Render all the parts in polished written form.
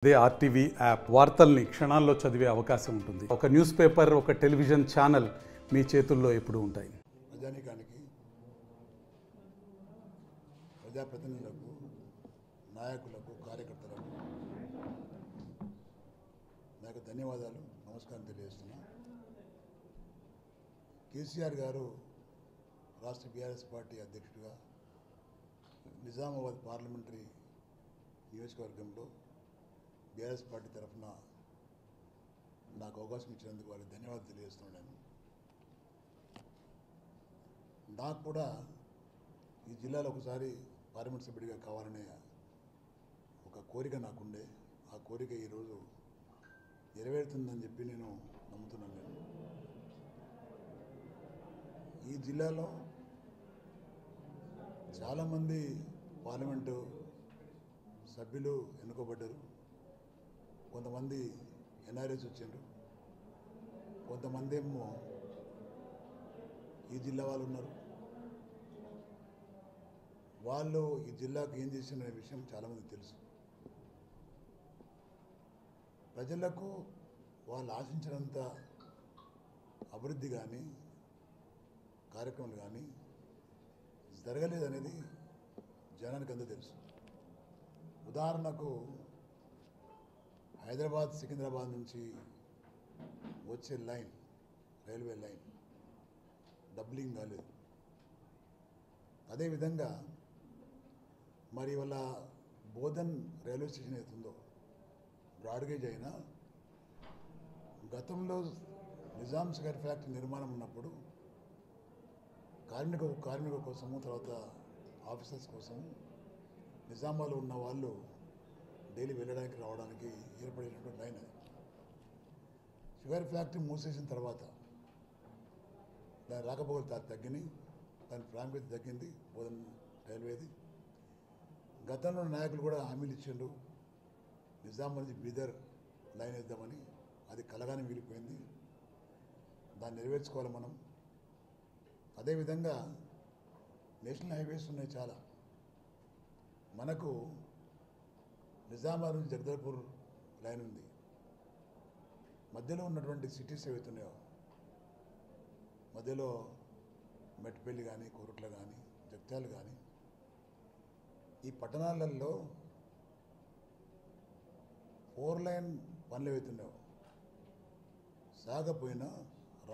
అదే RTV app వార్తల్ని క్షణాల్లో చదివే అవకాశం ఉంటుంది. ఒక న్యూస్ పేపర్, ఒక టెలివిజన్ ఛానల్ మీ చేతుల్లో ఎప్పుడూ ఉంటాయి. ప్రజానికానికి, ప్రజాప్రతినిధులకు, నాయకులకు, కార్యకర్తలకు నాకు ధన్యవాదాలు, నమస్కారం తెలియజేస్తున్నా. కేసీఆర్ గారు రాష్ట్ర బీఆర్ఎస్ పార్టీ అధ్యక్షుడిగా నిజామాబాద్ పార్లమెంటరీ నియోజకవర్గంలో బీఆర్ఎస్ పార్టీ తరఫున నాకు అవకాశం ఇచ్చినందుకు వారికి ధన్యవాదాలు తెలియజేస్తున్నాను. నాకు కూడా ఈ జిల్లాలో ఒకసారి పార్లమెంట్ సభ్యుడిగా కావాలనే ఒక కోరిక నాకుండే. ఆ కోరిక ఈరోజు నెరవేరుతుందని చెప్పి నేను నమ్ముతున్నాను. ఈ జిల్లాలో చాలామంది పార్లమెంటు సభ్యులు ఎన్నుకోబడ్డారు. కొంతమంది ఎన్ఆర్ఎస్ వచ్చిండ్రు, కొంతమంది ఏమో ఈ జిల్లా వాళ్ళు ఉన్నారు. వాళ్ళు ఈ జిల్లాకు ఏం చేసిన విషయం చాలామంది తెలుసు. ప్రజలకు వాళ్ళు ఆశించినంత అభివృద్ధి కానీ కార్యక్రమాలు కానీ జరగలేదనేది జనానికి అంతా తెలుసు. ఉదాహరణకు హైదరాబాద్ సికింద్రాబాద్ నుంచి వచ్చే లైన్, రైల్వే లైన్ డబ్లింగ్ కాలేదు. అదేవిధంగా మరి వాళ్ళ బోధన్ రైల్వే స్టేషన్ అవుతుందో బ్రాడ్గేజ్ అయినా గతంలో నిజాం షుగర్ ఫ్యాక్టరీ నిర్మాణం ఉన్నప్పుడు కార్మికుల కోసము, తర్వాత ఆఫీసర్స్ కోసము నిజామాబాద్లో ఉన్న వాళ్ళు డైలీ వెళ్ళడానికి రావడానికి ఏర్పడినటువంటి లైన్ అది. షుగర్ ఫ్యాక్టరీ మూసేసిన తర్వాత దాని రాకపోకలు తగ్గినాయి, దాని ప్రాముఖ్యత తగ్గింది బోధన్ రైల్వేది. గతంలో నాయకులు కూడా హామీలు ఇచ్చిండు, నిజామాబాద్ నుంచి బీదర్ లైన్ వేద్దామని. అది కలగానే మిగిలిపోయింది. దాన్ని నెరవేర్చుకోవాలి మనం. అదేవిధంగా నేషనల్ హైవేస్ ఉన్నాయి చాలా. మనకు నిజామాబాద్ నుంచి జగదల్పూర్ లైన్ ఉంది. మధ్యలో ఉన్నటువంటి సిటీస్ ఏవైతున్నాయో, మధ్యలో మెట్పల్లి కానీ, కోరుట్ల కానీ, జగిత్యాల కానీ, ఈ పట్టణాలలో 4 లైన్ పనులు ఏవైతున్నాయో సాగపోయినా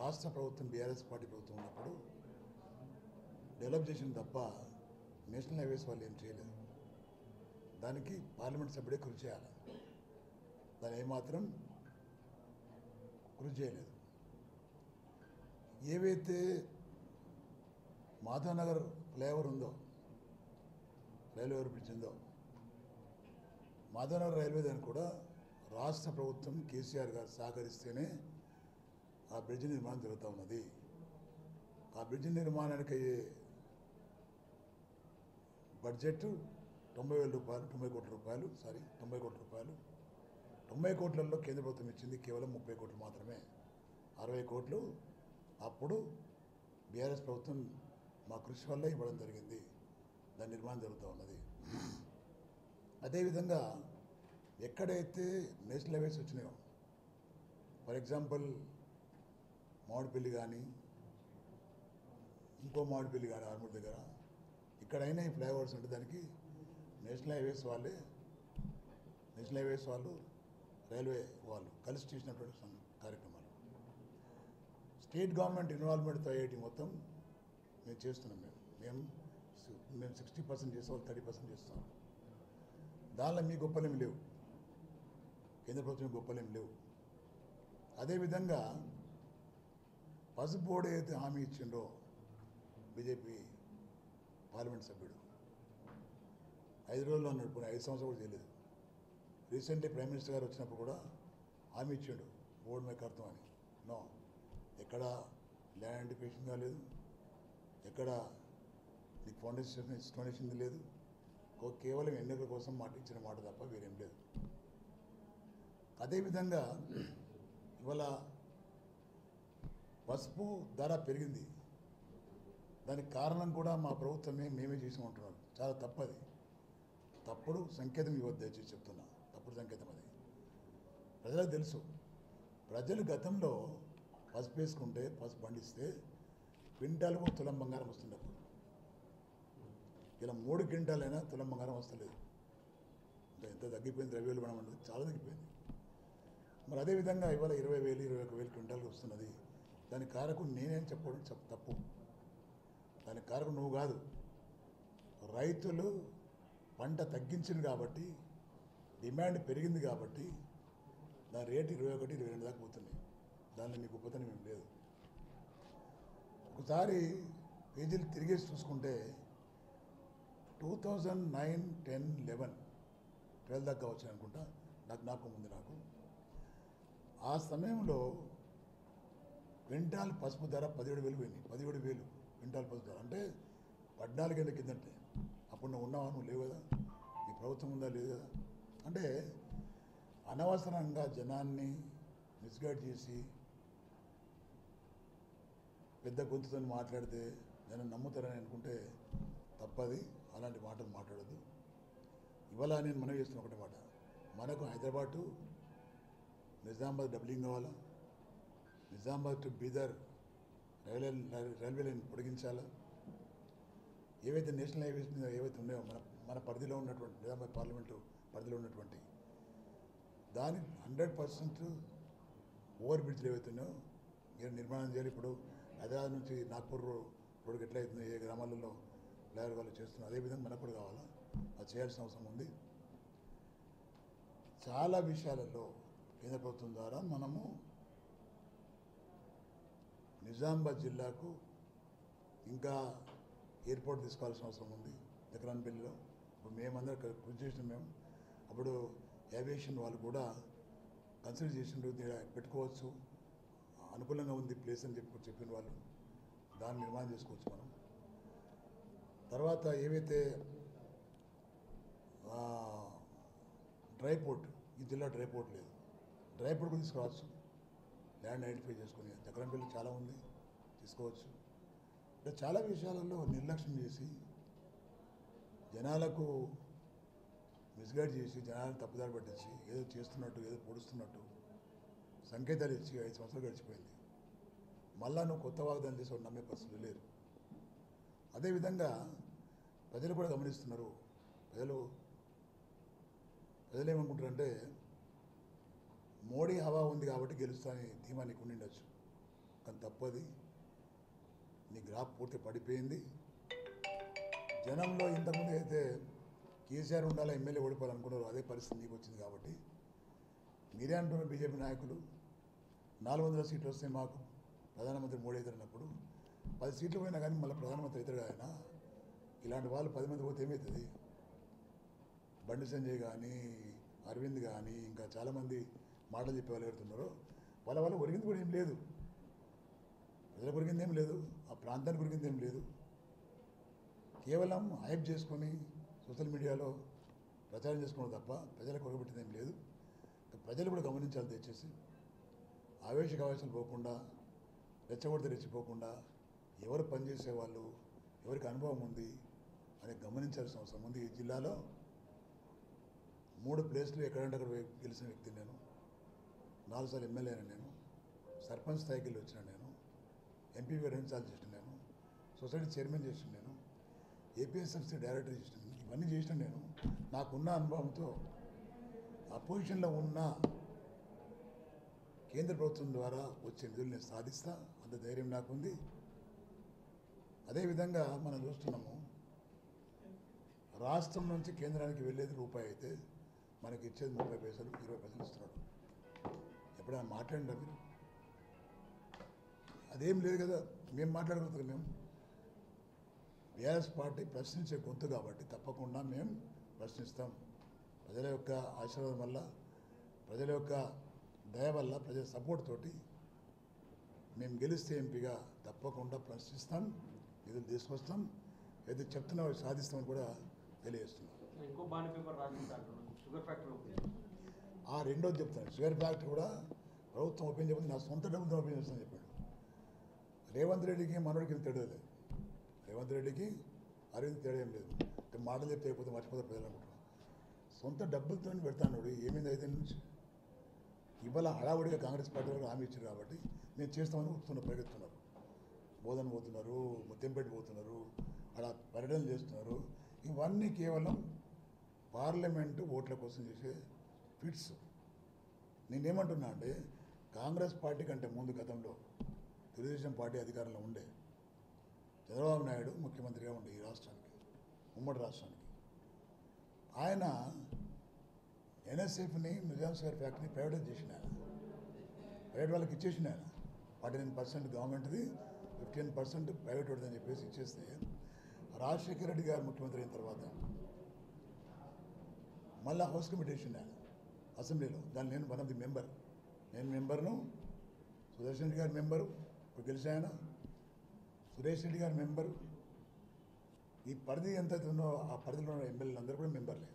రాష్ట్ర ప్రభుత్వం, బీఆర్ఎస్ పార్టీ ప్రభుత్వం ఉన్నప్పుడు డెవలప్ చేసిన తప్ప నేషనల్ హైవేస్ వాళ్ళు ఏం చేయలేదు. దానికి పార్లమెంట్ సభ్యుడే కృషి చేయాలి. దాన్ని ఏమాత్రం కృషి చేయలేదు. ఏవైతే మాధవనగర్ ఫ్లైఓవర్ ఉందో, రైల్వే ఓవర్ బ్రిడ్జ్ ఉందో, మాధవనగర్ రైల్వే దాన్ని కూడా రాష్ట్ర ప్రభుత్వం కేసీఆర్ గారు సహకరిస్తేనే ఆ బ్రిడ్జ్ నిర్మాణం జరుగుతూ ఉన్నది. ఆ బ్రిడ్జ్ నిర్మాణానికి అయ్యే బడ్జెట్ 90,000 రూపాయలు, 90 కోట్ల రూపాయలు. 90 కోట్లలో కేంద్ర ప్రభుత్వం ఇచ్చింది కేవలం 30 కోట్లు మాత్రమే. 60 కోట్లు అప్పుడు బీఆర్ఎస్ ప్రభుత్వం మా కృషి వల్ల ఇవ్వడం జరిగింది. దాని నిర్మాణం జరుగుతూ ఉన్నది. అదేవిధంగా ఎక్కడైతే నేషనల్ హైవేస్ వచ్చినాయో, ఫర్ ఎగ్జాంపుల్ మామిడిపల్లి కానీ, ఇంకో మామిడిపల్లి కానీ, ఆర్మూర్ దగ్గర ఇక్కడైనా ఈ ఫ్లైఓవర్స్ ఉంటే దానికి నేషనల్ హైవేస్ వాళ్ళు రైల్వే వాళ్ళు కలిసి చేసినటువంటి కార్యక్రమాలు. స్టేట్ గవర్నమెంట్ ఇన్వాల్వ్మెంట్తో ఐఐటి మొత్తం మేము చేస్తున్నాం. మేము 60% చేస్తాం, 30% చేస్తాం. దానిలో మీ గొప్పలేమి లేవు, కేంద్ర ప్రభుత్వం గొప్పలేమి లేవు. అదేవిధంగా పసుపు బోర్డు అయితే హామీ ఇచ్చిండో బీజేపీ పార్లమెంట్ సభ్యుడు 5 రోజుల్లో అన్నాడు, పోనీ 5 సంవత్సరాలు కూడా చేయలేదు. రీసెంట్లీ ప్రైమ్ మినిస్టర్ గారు వచ్చినప్పుడు కూడా హామీ ఇచ్చాడు బోర్డు మీద కడతాం అని. నో, ఎక్కడ ల్యాండ్ ఐడెంటిఫికేషన్ కాలేదు, ఎక్కడ నీకు డొనేషన్ లేదు. కేవలం ఎన్నికల కోసం మాట ఇచ్చిన మాట తప్ప వేరేం లేదు. అదేవిధంగా ఇవాళ పసుపు ధర పెరిగింది. దానికి కారణం కూడా మా ప్రభుత్వమే, మేమే చేసామంటున్నారు. చాలా తప్పది. తప్పుడు సంకేతం ఇవ్వద్దు, దయచేసి చెప్తున్నా. తప్పుడు సంకేతం అది. ప్రజలకు తెలుసు. ప్రజలు గతంలో పసుపు వేసుకుంటే, పసుపు పండిస్తే క్వింటాలకు తులం బంగారం వస్తుండప్పుడు. ఇలా 3 క్వింటాలైనా తులం బంగారం వస్తలేదు. ఇంకా ఎంత తగ్గిపోయింది, ద్రవ్యోల్బణం అనేది చాలా తగ్గిపోయింది. మరి అదేవిధంగా ఇవాళ 20,000, 21,000 క్వింటాలకు వస్తున్నది. దానికి కారకుడు నేనేం చెప్పడం తప్పు. దానికి కారకుడు నువ్వు కాదు. రైతులు పంట తగ్గించింది కాబట్టి, డిమాండ్ పెరిగింది కాబట్టి దాని రేటు 21, 22 దాకా పోతున్నాయి. దానిలో నీకు గొప్పతనం ఏం లేదు. ఒకసారి పేజీలు తిరిగేసి చూసుకుంటే 2009, 10, 11, 12 దాకా వచ్చాయి అనుకుంటా, నాకు జ్ఞాపకం ఉంది. నాకు ఆ సమయంలో క్వింటాల్ పసుపు ధర 17,000 పోయింది. 17,000 క్వింటాల్ పసుపు ధర అంటే 14 ఏళ్ళ కిందంటే. అప్పుడు నువ్వు ఉన్నావా? నువ్వు లేవు కదా. నీ ప్రభుత్వం ఉందా? లేదు కదా. అంటే అనవసరంగా జనాన్ని మిస్గైడ్ చేసి పెద్ద గొంతుతో మాట్లాడితే జనం నమ్ముతారని అనుకుంటే తప్పది. అలాంటి మాటలు మాట్లాడద్దు. ఇవాళ నేను మనవి చేస్తున్న ఒకటే మాట, మనకు హైదరాబాద్ టు నిజామాబాద్ డబ్లింగ్ కావాలా, Nizamabad to Bidar railway line పొడిగించాలా, ఏవైతే నేషనల్ హైవేస్ మీద ఏవైతే ఉన్నాయో మన పరిధిలో ఉన్నటువంటి నిజామాబాద్ పార్లమెంటు పరిధిలో ఉన్నటువంటి దాని 100% ఓవర్ బ్రిడ్జ్లు ఏవైతే ఉన్నాయో మీరు నిర్మాణం చేయాలి. ఇప్పుడు హైదరాబాద్ నుంచి నాగ్పూర్ రోడ్డుకి ఎట్లా అవుతుందో, ఏ గ్రామాలలో ఫ్లైఓవర్ వాళ్ళు చేస్తున్నారు, అదేవిధంగా మనకు కూడా కావాలా. అది చేయాల్సిన అవసరం ఉంది. చాలా విషయాలలో కేంద్ర ప్రభుత్వం ద్వారా మనము నిజామాబాద్ జిల్లాకు ఇంకా ఎయిర్పోర్ట్ తీసుకోవాల్సిన అవసరం ఉంది. దగ్గరాన్పల్లిలో ఇప్పుడు మేమందరం కృషి చేసినాం. మేము అప్పుడు ఏవియేషన్ వాళ్ళు కూడా కన్సిడర్ చేసిండ్రు, పెట్టుకోవచ్చు, అనుకూలంగా ఉంది ప్లేస్ అని చెప్పిన వాళ్ళు. దాన్ని నిర్మాణం చేసుకోవచ్చు మనం. తర్వాత ఏవైతే డ్రై పోర్ట్, ఈ జిల్లా డ్రై పోర్ట్ లేదు, డ్రై పోర్ట్ కూడా తీసుకోవచ్చు. ల్యాండ్ ఐడెంటిఫై చేసుకుని దగ్గరంపల్లి చాలా ఉంది, తీసుకోవచ్చు. అంటే చాలా విషయాలలో నిర్లక్ష్యం చేసి జనాలకు మిస్గైడ్ చేసి జనాలను తప్పుదారి పట్టించి ఏదో చేస్తున్నట్టు, ఏదో పొడుస్తున్నట్టు సంకేతాలు ఇచ్చి 5 సంవత్సరాలు గడిచిపోయింది. మళ్ళా నువ్వు కొత్త వాగ్దానం చేసి నమ్మే పరిస్థితులు లేరు. అదేవిధంగా ప్రజలు కూడా గమనిస్తున్నారు. ప్రజలు ఏమనుకుంటారంటే మోడీ హవా ఉంది కాబట్టి గెలుస్తానని ధీమా నీకు ఉండిండొచ్చు, కానీ తప్పది. నీ గ్రాఫ్ పూర్తి పడిపోయింది. జనంలో ఇంతకుముందు అయితే కేసీఆర్ ఉండాలా, ఎమ్మెల్యే ఓడిపోవాలనుకున్నారు, అదే పరిస్థితి నీకు వచ్చింది. కాబట్టి మీరే అంటున్నారు బీజేపీ నాయకులు 400 సీట్లు వస్తే మాకు ప్రధానమంత్రి మోడీ అవుతారన్నప్పుడు 10 సీట్లు పోయినా కానీ మళ్ళీ ప్రధానమంత్రి అవుతారు ఆయన. ఇలాంటి వాళ్ళు 10 మంది పోతే ఏమవుతుంది? బండి సంజయ్ కానీ, అరవింద్ కానీ, ఇంకా చాలామంది మాటలు చెప్పే వాళ్ళు ఎవరుతున్నారో వాళ్ళ ఒరిగింది కూడా ఏం లేదు. ప్రజలకు ఒరిగింది ఏం లేదు, ఆ ప్రాంతానికి ఒరిగింది ఏం లేదు. కేవలం హైప్ చేసుకొని సోషల్ మీడియాలో ప్రచారం చేసుకోవడం తప్ప ప్రజలకు ఒరగబెట్టింది ఏం లేదు. ప్రజలు కూడా గమనించాలి. దయచేసి ఆవేశాలు పోకుండా, రెచ్చగొడితే రెచ్చిపోకుండా, ఎవరు పనిచేసే వాళ్ళు, ఎవరికి అనుభవం ఉంది అని గమనించాల్సిన అవసరం ఉంది. ఈ జిల్లాలో 3 ప్లేస్లు ఎక్కడంటే అక్కడ గెలిచిన వ్యక్తి నేను. 4 సార్లు ఎమ్మెల్యే అయినా నేను, సర్పంచ్ స్థాయికి వెళ్ళి వచ్చిన నేను, ఎంపీగా 2 సార్లు చేసిన నేను, సొసైటీ చైర్మన్ చేసిన నేను, ఏపీఎస్ఎఫ్సీ డైరెక్టర్ చేసిన, ఇవన్నీ చేసిన నేను. నాకున్న అనుభవంతో అపోజిషన్లో ఉన్న కేంద్ర ప్రభుత్వం ద్వారా వచ్చే నిధులు నేను సాధిస్తా, అంత ధైర్యం నాకుంది. అదేవిధంగా మనం చూస్తున్నాము, రాష్ట్రం నుంచి కేంద్రానికి వెళ్ళేది రూపాయి అయితే మనకి ఇచ్చేది 30 పైసలు, 20 పైసలు ఇస్తున్నాడు. ఎప్పుడైనా మాట్లాడినా మీరు? అదేం లేదు కదా. మేము మాట్లాడగలుగుతాం. మేము బీఆర్ఎస్ పార్టీ ప్రశ్నించే గొంతు కాబట్టి తప్పకుండా మేము ప్రశ్నిస్తాం. ప్రజల యొక్క ఆశీర్వాదం వల్ల, ప్రజల యొక్క దయ వల్ల, ప్రజల సపోర్ట్ తోటి మేము గెలిస్తే ఎంపీగా తప్పకుండా ప్రశ్నిస్తాం, నిధులు తీసుకొస్తాం, ఏదో చెప్తున్నా సాధిస్తామని కూడా తెలియజేస్తున్నాం. ఆ రెండోది చెప్తాను, షుగర్ ఫ్యాక్టరీ కూడా ప్రభుత్వం ఓపెన్ చేయబోతుంది, నా సొంత డబ్బుతో ఓపెన్ చేస్తానని చెప్పాడు. రేవంత్ రెడ్డికి మనోడికి తేడా లేదు. రేవంత్ రెడ్డికి అరవింద్ తేడా ఏం లేదు. మాటలు చెప్తే అయిపోతే మర్చిపోతే ప్రజలు అనుకుంటున్నాను. సొంత డబ్బులతో పెడతాను. ఏమైంది 5 నుంచి? ఇవాళ హడావుడిగా కాంగ్రెస్ పార్టీ వాళ్ళు హామీ ఇచ్చారు కాబట్టి మేము చేస్తామని పరిగెత్తున్నారు. బోధన పోతున్నారు, ముత్యంపేట పోతున్నారు, అలా పర్యటనలు చేస్తున్నారు. ఇవన్నీ కేవలం పార్లమెంటు ఓట్ల కోసం చేసే ఫిట్స్. నేనేమంటున్నా అంటే కాంగ్రెస్ పార్టీ కంటే ముందు గతంలో తెలుగుదేశం పార్టీ అధికారంలో ఉండే చంద్రబాబు నాయుడు ముఖ్యమంత్రిగా ఉండే ఈ రాష్ట్రానికి, ఉమ్మడి రాష్ట్రానికి, ఆయన ఎన్ఎస్ఎఫ్ని నిజాం సాగర్ ఫ్యాక్టరీని ప్రైవేటైజ్ చేసిన ఆయన, ప్రైవేట్ వాళ్ళకి ఇచ్చేసిన ఆయన. 49% గవర్నమెంట్ది, 15% ప్రైవేట్ వాడిదని చెప్పేసి ఇచ్చేస్తే రాజశేఖర రెడ్డి గారు ముఖ్యమంత్రి అయిన తర్వాత మళ్ళీ హౌస్ కమిటీ వేసిండు ఆయన అసెంబ్లీలో. దాన్ని నేను వన్ ఆఫ్ ది మెంబర్, నేను మెంబర్ను, సుదర్శన్ రెడ్డి గారు మెంబరు, ఇప్పుడు గెలిచి ఆయన సురేష్ రెడ్డి గారు మెంబరు. ఈ పరిధి ఎంత ఉందో ఆ పరిధిలో ఉన్న ఎమ్మెల్యేలు అందరూ కూడా మెంబర్లే.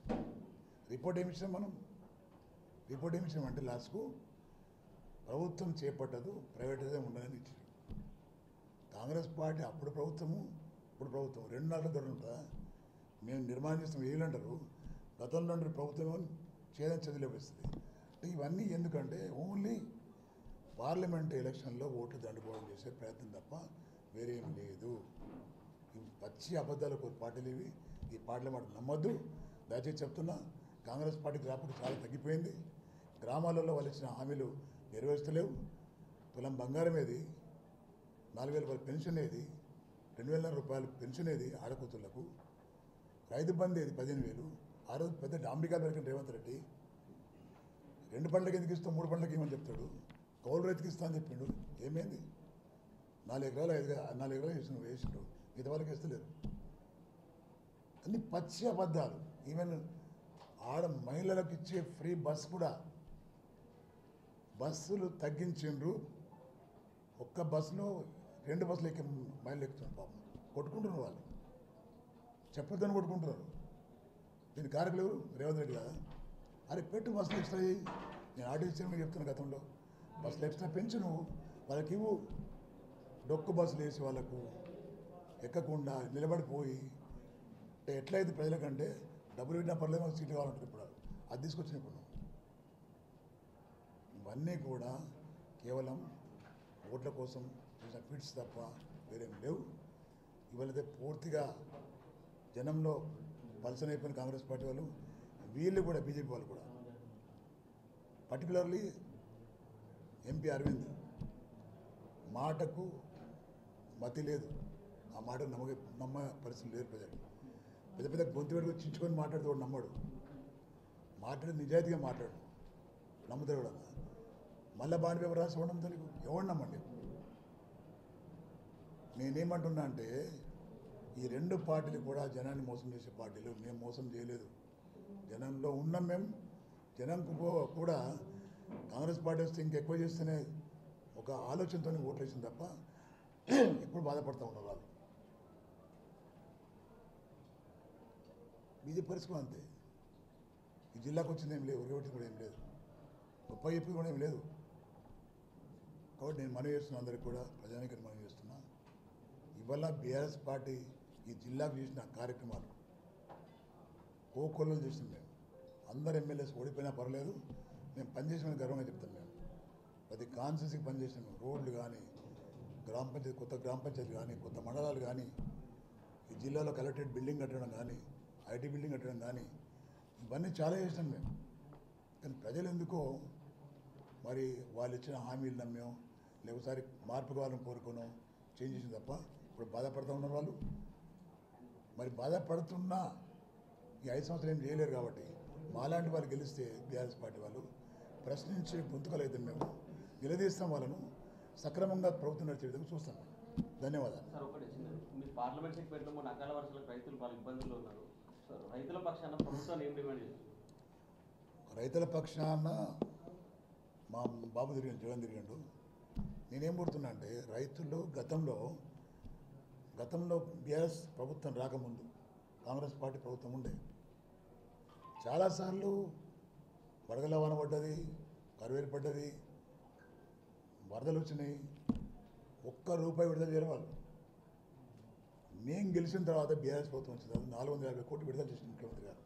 రిపోర్ట్ ఏమి ఇచ్చాం మనం? రిపోర్ట్ ఏమి ఇచ్చాం అంటే లాస్ట్కు ప్రభుత్వం చేపట్టదు, ప్రైవేటైజే ఉండదని ఇచ్చారు. కాంగ్రెస్ పార్టీ అప్పుడు ప్రభుత్వము, ఇప్పుడు ప్రభుత్వం 2 నాళ్ళ ధర ఉంటుందా? మేము నిర్మాణం చేస్తాం వీళ్ళంటారు, గతంలో ప్రభుత్వం చేయదని చదిలేపిస్తుంది. అంటే ఇవన్నీ ఎందుకంటే ఓన్లీ పార్లమెంట్ ఎలక్షన్లో ఓట్లు దండుకోవడం చేసే ప్రయత్నం తప్ప వేరేం లేదు. ఇవి పచ్చి అబద్ధాలు కొన్ని పార్టీలు ఇవి. ఈ పార్టీల మాట నమ్మొద్దు. దయచేసి చెప్తున్నా, కాంగ్రెస్ పార్టీ గ్రాఫిక్ చాలా తగ్గిపోయింది. గ్రామాలలో వాళ్ళు ఇచ్చిన హామీలు నెరవేర్చలేవు. తులం బంగారం ఏది, 4,000 రూపాయల పెన్షన్ ఏది, 2,000 రూపాయలు పెన్షన్ ఏది ఆడకూతుళ్లకు, రైతు బంధు ఏది 15,000. ఆ రోజు పెద్ద డాంబికాలు పెరిగిన రేవంత్ రెడ్డి 2 పండ్లకి ఎందుకు ఇస్తాం, 3 పండ్లకి ఏమని చెప్తాడు. కౌలు రైతుకి ఇస్తా అని చెప్పిండు. ఏమైంది? 4 ఎకరాలు 4 ఎకరాలు వేసిండు, మిగతా వాళ్ళకి ఇస్తలేరు. అన్ని పచ్చి అబద్ధాలు. ఈవెన్ ఆడ మహిళలకు ఇచ్చే ఫ్రీ బస్ కూడా బస్సులు తగ్గించిండ్రు. ఒక్క బస్సులో 2 బస్సులు ఎక్కి మహిళలు ఎక్కుతున్నారు. పాపం కొట్టుకుంటున్నారు, వాళ్ళు చెప్పొద్దని కొట్టుకుంటున్నారు. దీని కారకులు ఎవరు? రేవంత్ రెడ్డి కదా. అరే పెట్టు బస్సులు ఎక్స్ట్రా చేయి. నేను ఆర్టీసీ చైర్మన్ చెప్తున్నా, గతంలో బస్సులు ఎక్స్ట్రా పెంచు, నువ్వు వాళ్ళకి ఇవ్వు. డొక్కు బస్సులు వేసి వాళ్ళకు ఎక్కకుండా నిలబడిపోయి అంటే ఎట్లయితే ప్రజలకంటే డబ్బులు పెట్టినా పర్లేదు, మాకు సీట్లు కావాలంటారు. ఇప్పుడు అది తీసుకొచ్చినప్పుడు ఇవన్నీ కూడా కేవలం ఓట్ల కోసం చేసిన ఫిట్స్ తప్ప వేరేం లేవు. ఇవాళైతే పూర్తిగా జనంలో పలసనైపోయిన కాంగ్రెస్ పార్టీ వాళ్ళు, వీళ్ళు కూడా బీజేపీ వాళ్ళు కూడా, పర్టికులర్లీ ఎంపీ అరవింద్ మాటకు మతి లేదు. ఆ మాట నమ్మ పరిస్థితి లేదు ప్రజలు. పెద్ద పెద్ద గొంతు పెట్టుకు చించుకొని మాట్లాడితే వాడు నమ్మడు. మాట్లాడి నిజాయితీగా మాట్లాడు, నమ్ముతాడు కూడా. మళ్ళీ బాండ్ పేపర్ రాసి ఇవ్వడం తెలియదు, ఎవరు నమ్మండి. నేనేమంటున్నా అంటే ఈ 2 పార్టీలు కూడా జనాన్ని మోసం చేసే పార్టీలు. మేము మోసం చేయలేదు, జనంలో ఉన్నాం మేము. జనంకు కూడా కాంగ్రెస్ పార్టీ వస్తే ఇంకెక్కువ చేస్తేనే ఒక ఆలోచనతో ఓట్లు వేసింది తప్ప ఎప్పుడు బాధపడుతూ ఉన్నారు వాళ్ళు. బీజేపీ పరిస్థితి అంతే. ఈ జిల్లాకు వచ్చింది ఏం లేదు, ఉరగబెట్టింది కూడా ఏం లేదు, గొప్ప చెప్పింది కూడా ఏం లేదు. కాబట్టి నేను మనవి చేస్తున్నా, అందరికీ కూడా ప్రజానికి మనవి చేస్తున్నా, ఇవాళ బీఆర్ఎస్ పార్టీ ఈ జిల్లాకు చేసిన కార్యక్రమాలు కోకొల్లలు చేసినాం మేము. అందరు ఎమ్మెల్యేస్ ఓడిపోయినా పర్లేదు, మేము పనిచేసిన గర్వంగా చెప్తాం. మేము ప్రతి కాన్స్టిట్యూన్సీకి పనిచేసినాం. మేము రోడ్లు కానీ, గ్రామ పంచాయతీ, కొత్త గ్రామ పంచాయతీ కానీ, కొత్త మండలాలు కానీ, ఈ జిల్లాలో కలెక్టరేట్ బిల్డింగ్ కట్టడం కానీ, ఐటీ బిల్డింగ్ కట్టడం కానీ, ఇవన్నీ చాలా చేసినాం మేము. కానీ ప్రజలు ఎందుకో మరి వాళ్ళు ఇచ్చిన హామీలు నమ్మాం, లేకపోతే మార్పు కావాలని కోరుకున్నాం, చేంజ్ చేసింది తప్ప ఇప్పుడు బాధపడుతూ ఉన్నారు వాళ్ళు. మరి బాధపడుతున్నా ఈ 5 సంవత్సరాలు ఏం చేయలేరు. కాబట్టి మాలాంటి వాళ్ళు గెలిస్తే బీఆర్ఎస్ పార్టీ వాళ్ళు ప్రశ్నించే గొంతుకలు అయితే మేము నిలదీస్తాం, వాళ్ళను సక్రమంగా ప్రభుత్వం నడిచే విధంగా చూస్తాం. ధన్యవాదాలు. సార్, ఒకటి మీరు పార్లమెంట్ సెగ్మెంట్లో మొన్న అకాల వర్షాలకు రైతులు చాలా ఇబ్బందుల్లో ఉన్నారు. సార్, రైతుల పక్షాన ప్రభుత్వాన్ని ఏం డిమాండ్ చేస్తారు? రైతుల పక్షాన మా బాబు తిరిగాడు, జగన్ తిరిగాడు. నేనేం కోరుతున్నా అంటే రైతులు గతంలో బీఆర్ఎస్ ప్రభుత్వం రాకముందు కాంగ్రెస్ పార్టీ ప్రభుత్వం ఉండే, చాలాసార్లు వడగల వాన పడ్డది, కరువేలు పడ్డది, వరదలు వచ్చినాయి, ₹1 విడుదల చేయడం వాళ్ళు. మేము గెలిచిన తర్వాత బీఆర్ఎస్ ప్రభుత్వం వచ్చిన తర్వాత 450 కోట్లు విడుదల చేసిన ముఖ్యమంత్రి గారు.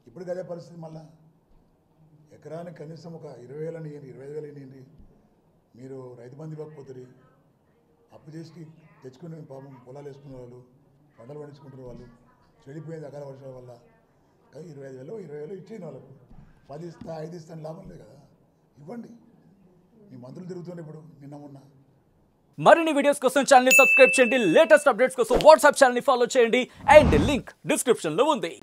ఇప్పటికి అదే పరిస్థితి. మళ్ళా ఎకరానికి కనీసం ఒక 20,000 ఇవ్వండి, 25,000 ఇవ్వండి. మీరు రైతు బంధు ఇవ్వకపోతే అప్పు చేసి తెచ్చుకుని పాపం పొలాలు వేసుకునే వాళ్ళు, పంటలు పండించుకుంటున్న వాళ్ళు, చెడిపోయింది అకాల వర్షాల వల్ల. కానీ 25,000 ఇచ్చేయండి వాళ్ళకు. 10 ఇస్తా 5 ఇస్తాను లాభం లేదు కదా, ఇవ్వండి. మీ మంత్రులు తిరుగుతుండే ఇప్పుడు నిన్న మొన్న. మరిన్ని వీడియోస్ కోసం ఛానల్ ని సబ్స్క్రైబ్ చేయండి, లేటెస్ట్ అప్డేట్స్ కోసం వాట్సాప్ ఛానల్ ని ఫాలో చేయండి అండ్ లింక్ డిస్క్రిప్షన్ లో ఉంది.